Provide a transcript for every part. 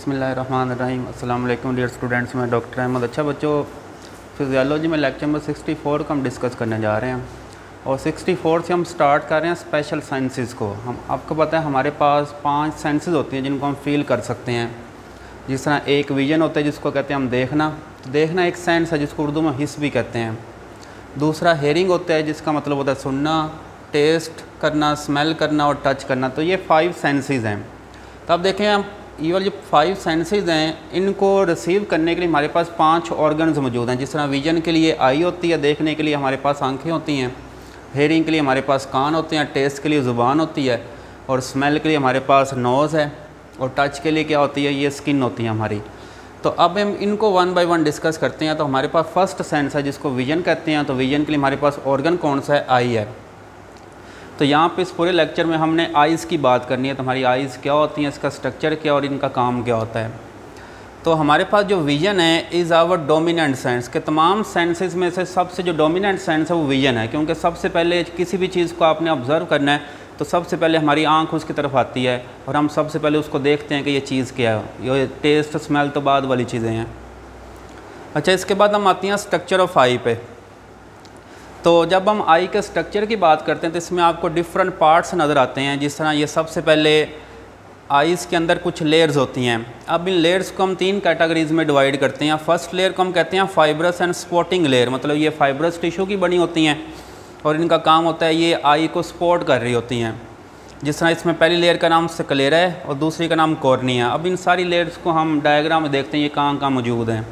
बिस्मिल्लाहिर्रहमानिर्रहीम। अस्सलाम वालेकुम डियर स्टूडेंट्स, मैं डॉक्टर अहमद। अच्छा बच्चों, फिजियोलॉजी में लेक्चर नंबर 64 को हम डिस्कस करने जा रहे हैं और 64 से हम स्टार्ट कर रहे हैं स्पेशल सेंसेस को। हम आपको पता है हमारे पास 5 सेंसेस होती हैं जिनको हम फील कर सकते हैं। जिस तरह एक विजन होता है जिसको कहते हैं हम देखना एक सेंस है जिसको उर्दू में हिस भी कहते हैं। दूसरा हेयरिंग होता है जिसका मतलब होता है सुनना, टेस्ट करना, स्मेल करना और टच करना। तो ये 5 सेंसेस हैं। तो अब देखें हम ये वाले जो 5 सेंसेस हैं इनको रिसीव करने के लिए हमारे पास 5 ऑर्गन्स मौजूद हैं। जिस तरह विजन के लिए आई होती है, देखने के लिए हमारे पास आंखें होती हैं, हेयरिंग के लिए हमारे पास कान होते हैं, टेस्ट के लिए ज़ुबान होती है और स्मेल के लिए हमारे पास नोज़ है और टच के लिए क्या होती है, ये स्किन होती है हमारी। तो अब हम इनको 1 बाय 1 डिस्कस करते हैं। तो हमारे पास फर्स्ट सेंस है जिसको विजन कहते हैं। तो विजन के लिए हमारे पास ऑर्गन कौन सा है, आई है। तो यहाँ पे इस पूरे लेक्चर में हमने आइज़ की बात करनी है। तो हमारी आइज़ क्या होती हैं, इसका स्ट्रक्चर क्या और इनका काम क्या होता है। तो हमारे पास जो विजन है इज़ आवर डोमिनेंट सेंस के तमाम सेंसेस में से सबसे जो डोमिनेंट सेंस है वो विजन है। क्योंकि सबसे पहले किसी भी चीज़ को आपने ऑब्ज़र्व करना है तो सबसे पहले हमारी आंख उसकी तरफ आती है और हम सबसे पहले उसको देखते हैं कि ये चीज़ क्या है। ये टेस्ट स्मेल तो बाद वाली चीज़ें हैं। अच्छा, इसके बाद हम आती हैं स्ट्रक्चर ऑफ आई पे। तो जब हम आई के स्ट्रक्चर की बात करते हैं तो इसमें आपको डिफरेंट पार्ट्स नज़र आते हैं। जिस तरह ये सबसे पहले आइज़ के अंदर कुछ लेयर्स होती हैं। अब इन लेयर्स को हम 3 कैटेगरीज़ में डिवाइड करते हैं। फर्स्ट लेयर को हम कहते हैं फाइब्रस एंड स्पॉटिंग लेयर, मतलब ये फाइब्रस टिश्यू की बनी होती हैं और इनका काम होता है ये आई को सपोर्ट कर रही होती हैं। जिस तरह इसमें पहली लेयर का नाम स्क्लेरा है और दूसरी का नाम कॉर्निया। अब इन सारी लेयर्स को हम डायग्राम में देखते हैं ये कहाँ मौजूद हैं।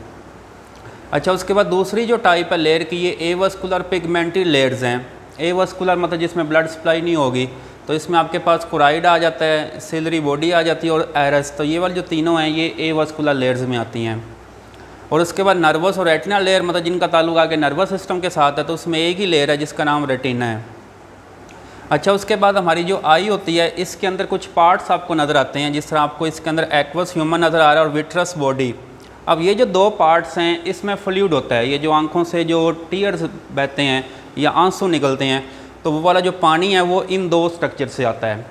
अच्छा, उसके बाद दूसरी जो टाइप है लेयर की, ये एवस्कुलर पिगमेंटेड लेयर्स हैं। एवस्कुलर मतलब जिसमें ब्लड सप्लाई नहीं होगी। तो इसमें आपके पास कोराइड आ जाता है, सिलरी बॉडी आ जाती है और एरस। तो ये वाली जो तीनों हैं ये एवस्कुलर लेयर्स में आती हैं। और उसके बाद नर्वस और रेटिना लेयर, मतलब जिनका ताल्लुक आगे नर्वस सिस्टम के साथ है, तो उसमें एक ही लेयर है जिसका नाम रेटिना है। अच्छा, उसके बाद हमारी जो आई होती है इसके अंदर कुछ पार्ट्स आपको नज़र आते हैं। जिस तरह आपको इसके अंदर एक्वस ह्यूमन नज़र आ रहा है और विट्रस बॉडी। अब ये जो 2 पार्ट्स हैं इसमें फ्लूइड होता है। ये जो आंखों से जो टीयर्स बहते हैं या आंसू निकलते हैं तो वो वाला जो पानी है वो इन 2 स्ट्रक्चर से आता है।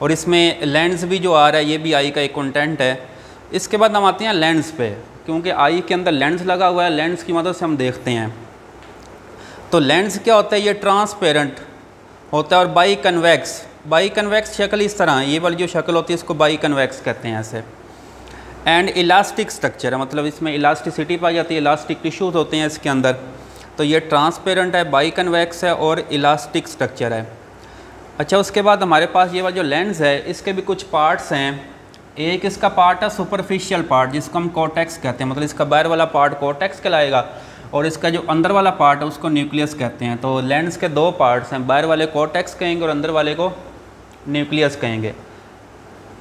और इसमें लेंस भी जो आ रहा है ये भी आई का एक कंटेंट है। इसके बाद हम आते हैं लेंस पे, क्योंकि आई के अंदर लेंस लगा हुआ है। लेंस की मदद से हम देखते हैं। तो लेंस क्या होता है, ये ट्रांसपेरेंट होता है और बाई कन्वेक्स शक्ल इस तरह, ये वाली जो शक्ल होती है इसको बाई कन्वेक्स कहते हैं ऐसे। एंड इलास्टिक स्ट्रक्चर है, मतलब इसमें इलास्टिसिटी पाई जाती है, इलास्टिक टिश्यूज़ होते हैं इसके अंदर। तो ये ट्रांसपेरेंट है, बाई कन्वेक्स है और इलास्टिक स्ट्रक्चर है। अच्छा, उसके बाद हमारे पास ये वाला जो लेंस है इसके भी कुछ पार्ट्स हैं। एक इसका पार्ट है सुपरफिशियल पार्ट जिसको हम कॉर्टेक्स कहते हैं, मतलब इसका बाहर वाला पार्ट कॉर्टेक्स कहलाएगा और इसका जो अंदर वाला पार्ट है उसको न्यूक्लियस कहते हैं। तो लेंस के 2 पार्ट्स हैं, बाहर वाले कॉर्टेक्स कहेंगे और अंदर वाले को न्यूक्लियस कहेंगे।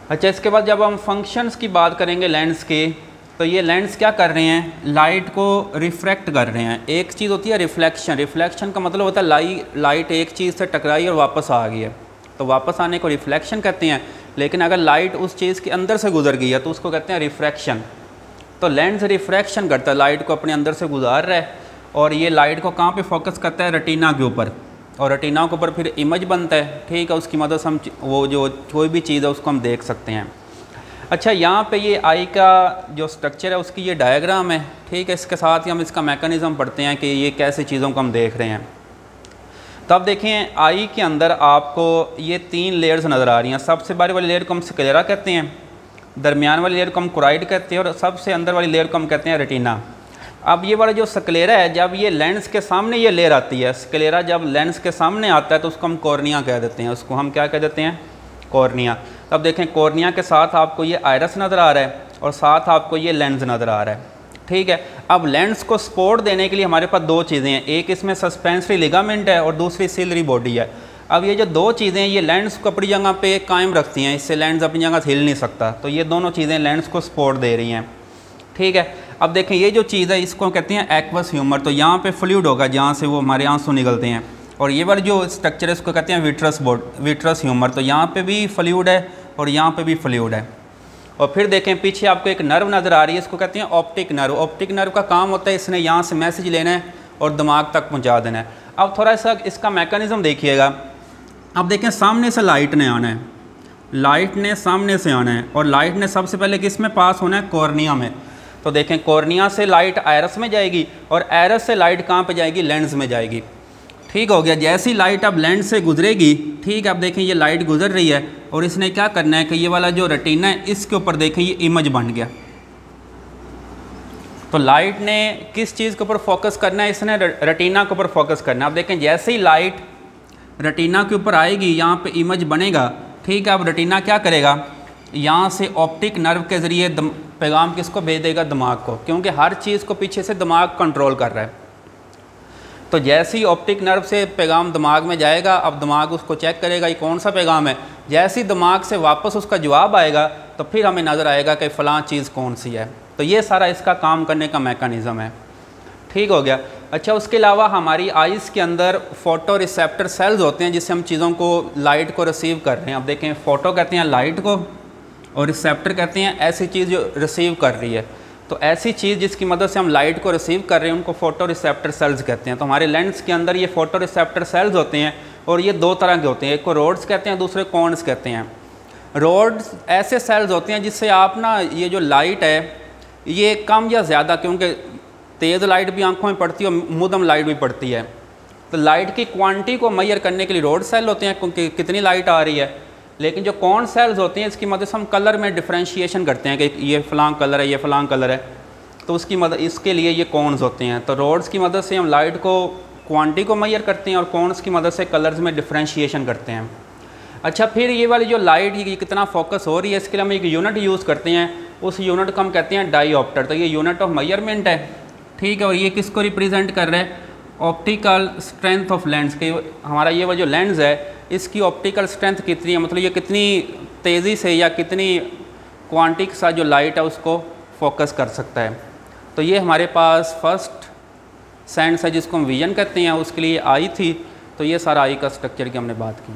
अच्छा, इसके बाद जब हम फंक्शंस की बात करेंगे लेंस की, तो ये लेंस क्या कर रहे हैं, लाइट को रिफ्रैक्ट कर रहे हैं। एक चीज़ होती है रिफ्लेक्शन का मतलब होता है लाइट एक चीज़ से टकराई और वापस आ गई है तो वापस आने को रिफ्लेक्शन कहते हैं। लेकिन अगर लाइट उस चीज़ के अंदर से गुजर गई है तो उसको कहते हैं रिफ्रैक्शन। तो लेंस रिफ्रैक्शन करता है, लाइट को अपने अंदर से गुजार रहा है और ये लाइट को कहाँ पे फोकस करता है, रेटिना के ऊपर, और रेटिना के ऊपर फिर इमेज बनता है। ठीक है, उसकी मदद से हम वो जो कोई भी चीज़ है उसको हम देख सकते हैं। अच्छा, यहाँ पे ये आई का जो स्ट्रक्चर है उसकी ये डायग्राम है। ठीक है, इसके साथ ही हम इसका मैकेनिज़्म पढ़ते हैं कि ये कैसे चीज़ों को हम देख रहे हैं। तो अब देखें आई के अंदर आपको ये 3 लेयर्स नज़र आ रही हैं। सबसे बाहर वाली लेयर को हम स्क्लेरा कहते हैं, दरमियान वाली लेयर को हम कोराइड कहते हैं और सबसे अंदर वाली लेयर को हम कहते हैं रेटिना। अब ये वाला जो स्क्लेरा है, जब ये लेंस के सामने ये लेयर आती है, स्क्लेरा जब लेंस के सामने आता है तो उसको हम कॉर्निया कह देते हैं। उसको हम क्या कह देते हैं, कॉर्निया। तब देखें कॉर्निया के साथ आपको ये आयरस नज़र आ रहा है और साथ आपको ये लेंस नज़र आ रहा है। ठीक है, अब लेंस को सपोर्ट देने के लिए हमारे पास 2 चीज़ें हैं। एक इसमें सस्पेंसरी लिगामेंट है और दूसरी सिलरी बॉडी है। अब ये जो 2 चीज़ें हैं ये लेंस को अपनी जगह पे कायम रखती हैं, इससे लेंस अपनी जगह से हिल नहीं सकता। तो ये दोनों चीज़ें लेंस को सपोर्ट दे रही हैं। ठीक है, अब देखें ये जो चीज़ है इसको कहते हैं एक्वस ह्यूमर। तो यहाँ पे फ्लूइड होगा जहाँ से वो हमारे आंसू निकलते हैं और ये वाला जो स्ट्रक्चर है इसको कहते हैं विट्रस ह्यूमर। तो यहाँ पे भी फ्लूइड है और यहाँ पे भी फ्लूइड है। और फिर देखें पीछे आपको एक नर्व नज़र आ रही है, इसको कहते हैं ऑप्टिक नर्व। ऑप्टिक नर्व का काम होता है इसने यहाँ से मैसेज लेना है और दिमाग तक पहुँचा देना है। अब थोड़ा सा इसका मैकेनिज़्म देखिएगा। अब देखें सामने से लाइट ने आना है लाइट ने सामने से आना है और लाइट ने सबसे पहले किस में पास होना है, कॉर्निया में। तो देखें कॉर्निया से लाइट आयरस में जाएगी और आयरस से लाइट कहाँ पे जाएगी, लेंस में जाएगी। ठीक हो गया। जैसी लाइट अब लेंस से गुजरेगी, ठीक है, अब देखें ये लाइट गुजर रही है और इसने क्या करना है कि ये वाला जो रेटिना है इसके ऊपर देखें ये इमेज बन गया। तो लाइट ने किस चीज़ के ऊपर फोकस करना है, इसने रेटिना के ऊपर फोकस करना है। अब देखें जैसे ही लाइट रेटिना के ऊपर आएगी यहाँ पे इमेज बनेगा। ठीक है, अब रेटिना क्या करेगा, यहाँ से ऑप्टिक नर्व के ज़रिए पैगाम किसको भेज देगा, दिमाग को, क्योंकि हर चीज़ को पीछे से दिमाग कंट्रोल कर रहा है। तो जैसे ही ऑप्टिक नर्व से पैगाम दिमाग में जाएगा, अब दिमाग उसको चेक करेगा ये कौन सा पैगाम है। जैसे ही दिमाग से वापस उसका जवाब आएगा तो फिर हमें नज़र आएगा कि फ़लाँ चीज़ कौन सी है। तो ये सारा इसका काम करने का मैकेनिज़्म है। ठीक हो गया। अच्छा, उसके अलावा हमारी आइज़ के अंदर फ़ोटो रिसेप्टर सेल्स होते हैं जिससे हम चीज़ों को, लाइट को रिसीव कर रहे हैं। अब देखें फ़ोटो कहते हैं लाइट को और रिसेप्टर कहते हैं ऐसी चीज़ जो रिसीव कर रही है। तो ऐसी चीज़ जिसकी मदद से हम लाइट को रिसीव कर रहे हैं उनको फ़ोटो रिसेप्टर सेल्स कहते हैं। तो हमारे लेंस के अंदर ये फ़ोटो रिसेप्टर सेल्स होते हैं और ये दो तरह के होते हैं, एक को रोड्स कहते हैं, दूसरे कॉन्स कहते हैं। रोड्स ऐसे सेल्स होते हैं जिससे आप ना ये जो लाइट है ये कम या ज़्यादा, क्योंकि तेज़ लाइट भी आंखों में पड़ती है और मुदम लाइट भी पड़ती है, तो लाइट की क्वांटिटी को मेजर करने के लिए रोड सेल होते हैं क्योंकि कितनी लाइट आ रही है। लेकिन जो कॉन सेल्स होती हैं इसकी मदद से हम कलर में डिफ्रेंशिएशन करते हैं कि ये फ़लाँ कलर है, ये फ़लाँ कलर है, तो उसकी मदद, इसके लिए ये कॉन्स होते हैं। तो रोड्स की मदद से हम लाइट को क्वांटिटी को मेजर करते हैं और कॉन्स की मदद से कलर्स में डिफ्रेंशिएशन करते हैं। अच्छा, फिर ये वाली जो लाइट ये कितना फोकस हो रही है इसके लिए हम एक यूनिट यूज़ करते हैं, उस यूनिट को हम कहते हैं डाईऑप्टर। तो ये यूनिट ऑफ मेजरमेंट है। ठीक है, और ये किसको रिप्रेजेंट कर रहा है, ऑप्टिकल स्ट्रेंथ ऑफ लेंस के। हमारा ये वो जो लेंस है इसकी ऑप्टिकल स्ट्रेंथ कितनी है, मतलब ये कितनी तेज़ी से या कितनी क्वांटिटी के साथ जो लाइट है उसको फोकस कर सकता है। तो ये हमारे पास फर्स्ट सेंस है जिसको हम विजन कहते हैं, उसके लिए आई थी। तो ये सारा आई का स्ट्रक्चर की हमने बात की।